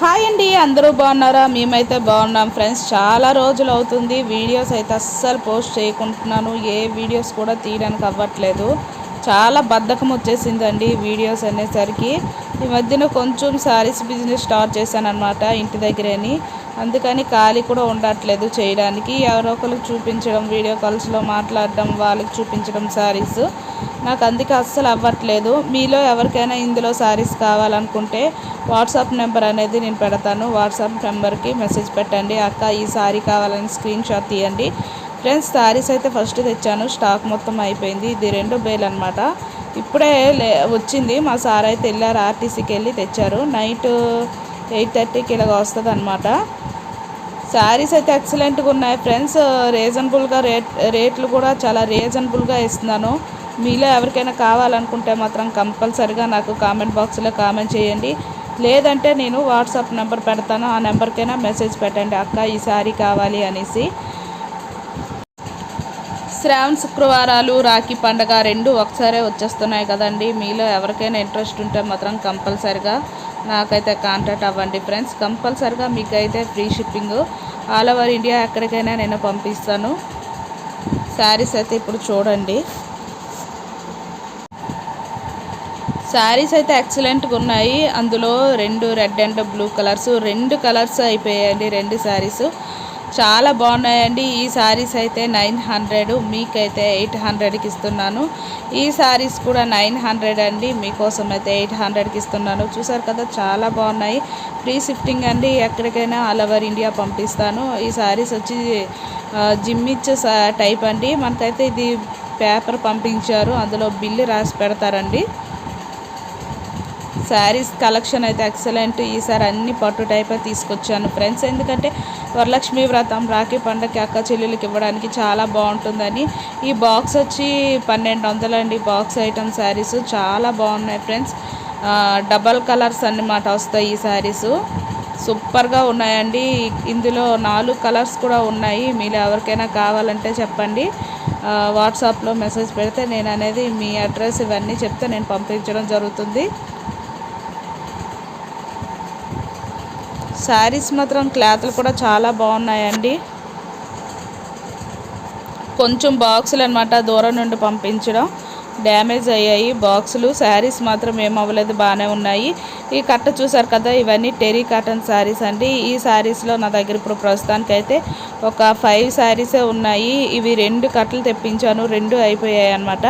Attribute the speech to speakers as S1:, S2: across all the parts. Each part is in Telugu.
S1: హాయ్ అండి, అందరూ బాగున్నారా? మేమైతే బాగున్నాం ఫ్రెండ్స్. చాలా రోజులు అవుతుంది వీడియోస్ అయితే అస్సలు పోస్ట్ చేయకుంటున్నాను. ఏ వీడియోస్ కూడా తీయడానికి అవ్వట్లేదు. చాలా బద్ధకం వచ్చేసిందండి వీడియోస్ అనేసరికి. ఈ మధ్యన కొంచెం శారీస్ బిజినెస్ స్టార్ట్ చేశాను అనమాట ఇంటి దగ్గరని. అందుకని ఖాళీ కూడా ఉండట్లేదు చేయడానికి. ఎవరో ఒకరికి చూపించడం, వీడియో కాల్స్లో మాట్లాడడం, వాళ్ళకి చూపించడం శారీస్. నాకు అందుకే అస్సలు అవ్వట్లేదు. మీలో ఎవరికైనా ఇందులో శారీస్ కావాలనుకుంటే వాట్సాప్ నెంబర్ అనేది నేను పెడతాను. వాట్సాప్ నెంబర్కి మెసేజ్ పెట్టండి. అక్క ఈ శారీ కావాలని స్క్రీన్ షాట్ తీయండి. ఫ్రెండ్స్, శారీస్ అయితే ఫస్ట్ తెచ్చాను, స్టాక్ మొత్తం అయిపోయింది. ఇది 2 బేల్ అనమాట. ఇప్పుడే వచ్చింది. మా సార్ అయితే వెళ్ళారు, ఆర్టీసీకి వెళ్ళి తెచ్చారు. నైట్ 8:30కి ఇలాగ వస్తుంది అనమాట. శారీస్ అయితే ఎక్సలెంట్గా ఉన్నాయి ఫ్రెండ్స్. రీజనబుల్గా రేట్లు కూడా చాలా రీజనబుల్గా ఇస్తున్నాను. మీలో ఎవరికైనా కావాలనుకుంటే మాత్రం కంపల్సరిగా నాకు కామెంట్ బాక్స్లో కామెంట్ చేయండి. లేదంటే నేను వాట్సాప్ నెంబర్ పెడతాను, ఆ నెంబర్కైనా మెసేజ్ పెట్టండి, అక్క ఈ శారీ కావాలి అనేసి. శ్రావణ శుక్రవారాలు, రాఖీ పండగ 2 ఒకసారే వచ్చేస్తున్నాయి కదండి. మీలో ఎవరికైనా ఇంట్రెస్ట్ ఉంటే మాత్రం కంపల్సరిగా నాకైతే కాంటాక్ట్ అవ్వండి ఫ్రెండ్స్. కంపల్సరిగా మీకైతే free shipping all over India ఎక్కడికైనా నేను పంపిస్తాను. శారీస్ అయితే ఇప్పుడు చూడండి. శారీస్ అయితే ఎక్సలెంట్గా ఉన్నాయి. అందులో 2 red and blue colours, 2 colours అయిపోయాయండి. 2 శారీస్ చాలా బాగున్నాయండి. ఈ శారీస్ అయితే 900, మీకైతే 800కి ఇస్తున్నాను. ఈ శారీస్ కూడా 900 అండి, మీకోసం అయితే 800కి ఇస్తున్నాను. చూసారు కదా, చాలా బాగున్నాయి. ఫ్రీ షిఫ్టింగ్ అండి, ఎక్కడికైనా ఆల్ ఓవర్ ఇండియా పంపిస్తాను. ఈ శారీస్ వచ్చి జిమ్మిచ్ టైప్ అండి. మనకైతే ఇది పేపర్ పంపించారు, అందులో బిల్లు రాసి పెడతారండి. శారీస్ కలెక్షన్ అయితే ఎక్సలెంట్. ఈసారి అన్ని పట్టు టైపే తీసుకొచ్చాను ఫ్రెండ్స్. ఎందుకంటే వరలక్ష్మి వ్రతం, రాఖీ పండగకి అక్క చెల్లెలకి ఇవ్వడానికి చాలా బాగుంటుందని. ఈ బాక్స్ వచ్చి 1200 అండి. బాక్స్ ఐటమ్ శారీస్ చాలా బాగున్నాయి ఫ్రెండ్స్. డబల్ కలర్స్ అన్నమాట వస్తాయి ఈ శారీసు. సూపర్గా ఉన్నాయండి. ఇందులో 4 కలర్స్ కూడా ఉన్నాయి. మీరు ఎవరికైనా కావాలంటే చెప్పండి. వాట్సాప్లో మెసేజ్ పెడితే నేను అనేది మీ అడ్రస్ ఇవన్నీ చెప్తే నేను పంపించడం జరుగుతుంది. శారీస్ మాత్రం క్లాత్లు కూడా చాలా బాగున్నాయండి. కొంచెం బాక్సులు అనమాట, దూరం నుండి పంపించడం, డ్యామేజ్ అయ్యాయి బాక్సులు. శారీస్ మాత్రం ఏమవ్వలేదు, బాగానే ఉన్నాయి. ఈ కట్ట చూసారు కదా, ఇవన్నీ టెరీ కాటన్ శారీస్ అండి. ఈ శారీస్లో నా దగ్గర ఇప్పుడు ప్రస్తుతానికైతే ఒక 5 శారీసే ఉన్నాయి. ఇవి 2 కట్టలు తెప్పించాను, 2 అయిపోయాయి అనమాట.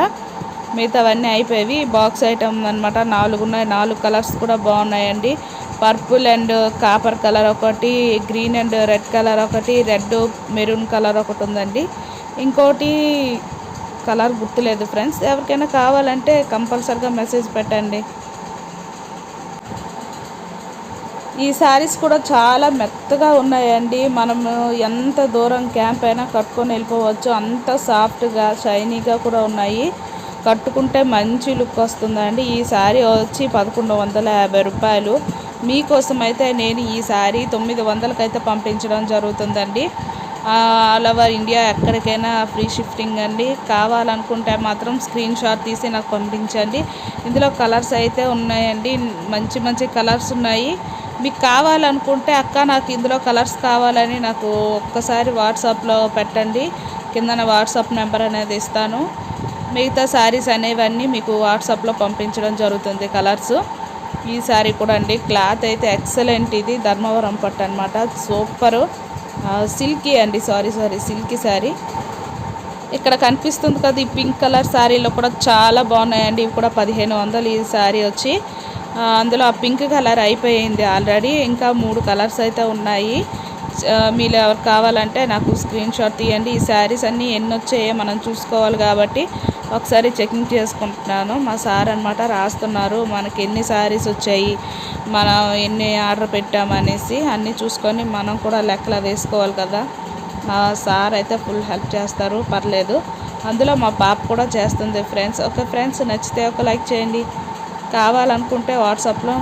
S1: మిగతావన్నీ అయిపోయేవి. బాక్స్ ఐటమ్ అనమాట, 4 ఉన్నాయి. 4 కలర్స్ కూడా బాగున్నాయండి. పర్పుల్ అండ్ కాపర్ కలర్ ఒకటి, గ్రీన్ అండ్ రెడ్ కలర్ ఒకటి, రెడ్ మెరూన్ కలర్ ఒకటి ఉందండి. ఇంకోటి కలర్ గుర్తులేదు ఫ్రెండ్స్. ఎవరికైనా కావాలంటే కంపల్సరిగా మెసేజ్ పెట్టండి. ఈ శారీస్ కూడా చాలా మెత్తగా ఉన్నాయండి. మనము ఎంత దూరం క్యాంప్ అయినా కట్టుకొని వెళ్ళిపోవచ్చు. అంత సాఫ్ట్గా షైనీగా కూడా ఉన్నాయి. కట్టుకుంటే మంచి లుక్ వస్తుందండి. ఈ శారీ వచ్చి 1150 రూపాయలు. మీకోసం అయితే నేను ఈ శారీ 900కి అయితే పంపించడం జరుగుతుందండి. ఆల్ ఓవర్ ఇండియా ఎక్కడికైనా ఫ్రీ షిఫ్టింగ్ అండి. కావాలనుకుంటే మాత్రం స్క్రీన్ షాట్ తీసి నాకు పంపించండి. ఇందులో కలర్స్ అయితే ఉన్నాయండి, మంచి మంచి కలర్స్ ఉన్నాయి. మీకు కావాలనుకుంటే అక్క నాకు ఇందులో కలర్స్ కావాలని నాకు ఒక్కసారి వాట్సాప్లో పెట్టండి. కిందన వాట్సాప్ నెంబర్ అనేది ఇస్తాను. మిగతా శారీస్ అనేవన్నీ మీకు వాట్సాప్లో పంపించడం జరుగుతుంది కలర్స్. ఈ శారీ కూడా అండి, క్లాత్ అయితే ఎక్సలెంట్. ఇది ధర్మవరం పట్టు అనమాట, సూపరు. సిల్కీ అండి, సారీ సిల్కీ శారీ. ఇక్కడ కనిపిస్తుంది కదా, ఈ పింక్ కలర్ శారీలో కూడా చాలా బాగున్నాయండి. ఇవి కూడా 1500 ఈ శారీ వచ్చి. అందులో ఆ పింక్ కలర్ అయిపోయింది ఆల్రెడీ. ఇంకా 3 కలర్స్ అయితే ఉన్నాయి. మీరు ఎవరు కావాలంటే నాకు స్క్రీన్ షాట్ తీయండి. ఈ శారీస్ అన్నీ ఎన్ని వచ్చాయో మనం చూసుకోవాలి కాబట్టి ఒకసారి చెకింగ్ చేసుకుంటున్నాను. మా సార్ అనమాట రాస్తున్నారు, మనకి ఎన్ని శారీస్ వచ్చాయి, మనం ఎన్ని ఆర్డర్ పెట్టామనేసి అన్నీ చూసుకొని మనం కూడా లెక్కలు వేసుకోవాలి కదా. మా సార్ అయితే ఫుల్ హెల్ప్ చేస్తారు, పర్లేదు. అందులో మా పాప కూడా చేస్తుంది ఫ్రెండ్స్. ఓకే ఫ్రెండ్స్, నచ్చితే ఒక లైక్ చేయండి. కావాలనుకుంటే వాట్సాప్లో